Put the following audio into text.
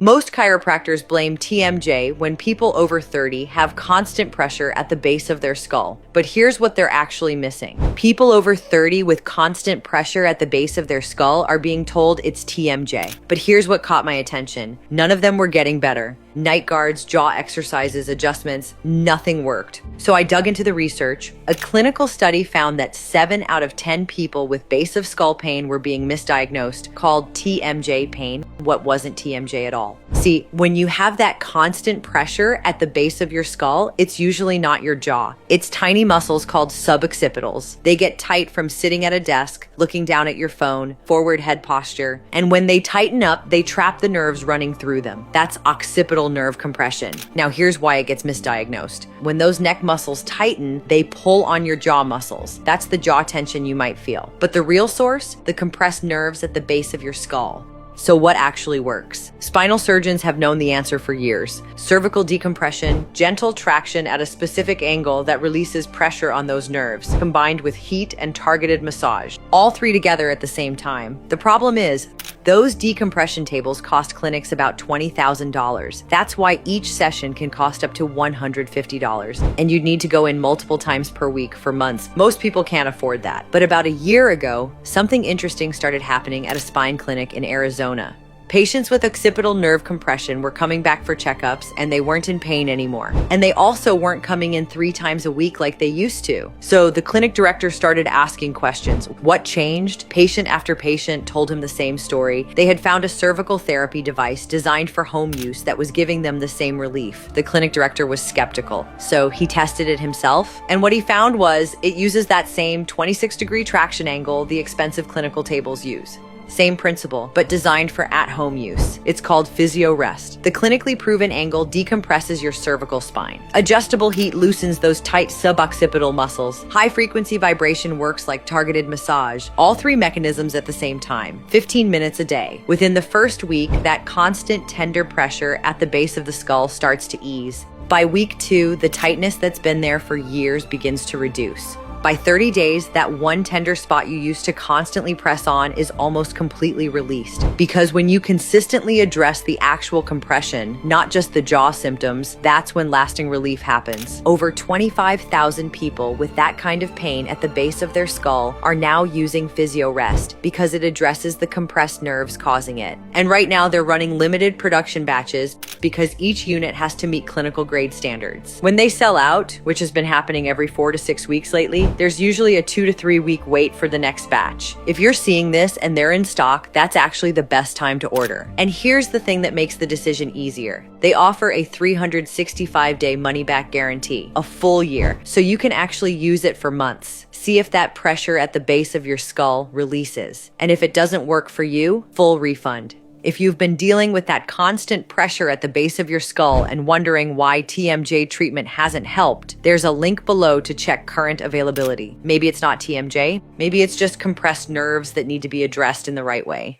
Most chiropractors blame TMJ when people over 30 have constant pressure at the base of their skull. But here's what they're actually missing. People over 30 with constant pressure at the base of their skull are being told it's TMJ. But here's what caught my attention. None of them were getting better. Night guards, jaw exercises, adjustments, nothing worked. So I dug into the research. A clinical study found that 7 out of 10 people with base of skull pain were being misdiagnosed, called TMJ pain, what wasn't TMJ at all. See, when you have that constant pressure at the base of your skull, it's usually not your jaw. It's tiny muscles called suboccipitals. They get tight from sitting at a desk, looking down at your phone, forward head posture, and when they tighten up, they trap the nerves running through them. That's occipital nerve compression. Now here's why it gets misdiagnosed. When those neck muscles tighten, they pull on your jaw muscles. That's the jaw tension you might feel. But the real source? The compressed nerves at the base of your skull. So what actually works? Spinal surgeons have known the answer for years. Cervical decompression, gentle traction at a specific angle that releases pressure on those nerves, combined with heat and targeted massage. All three together at the same time. The problem is, those decompression tables cost clinics about $20,000. That's why each session can cost up to $150. And you'd need to go in multiple times per week for months. Most people can't afford that. But about a year ago, something interesting started happening at a spine clinic in Arizona. Patients with occipital nerve compression were coming back for checkups and they weren't in pain anymore. And they also weren't coming in 3 times a week like they used to. So the clinic director started asking questions. What changed? Patient after patient told him the same story. They had found a cervical therapy device designed for home use that was giving them the same relief. The clinic director was skeptical. So he tested it himself. And what he found was it uses that same 26-degree traction angle the expensive clinical tables use. Same principle, but designed for at-home use. It's called FisioRest. The clinically proven angle decompresses your cervical spine. Adjustable heat loosens those tight suboccipital muscles. High-frequency vibration works like targeted massage. All 3 mechanisms at the same time, 15 minutes a day. Within the first week, that constant tender pressure at the base of the skull starts to ease. By week 2, the tightness that's been there for years begins to reduce. By 30 days, that one tender spot you used to constantly press on is almost completely released. Because when you consistently address the actual compression, not just the jaw symptoms, that's when lasting relief happens. Over 25,000 people with that kind of pain at the base of their skull are now using FisioRest because it addresses the compressed nerves causing it. And right now they're running limited production batches because each unit has to meet clinical grade standards. When they sell out, which has been happening every 4 to 6 weeks lately, there's usually a 2 to 3 week wait for the next batch. If you're seeing this and they're in stock, that's actually the best time to order. And here's the thing that makes the decision easier. They offer a 365-day money-back guarantee, a full year, so you can actually use it for months. See if that pressure at the base of your skull releases. And if it doesn't work for you, full refund. If you've been dealing with that constant pressure at the base of your skull and wondering why TMJ treatment hasn't helped, there's a link below to check current availability. Maybe it's not TMJ, maybe it's just compressed nerves that need to be addressed in the right way.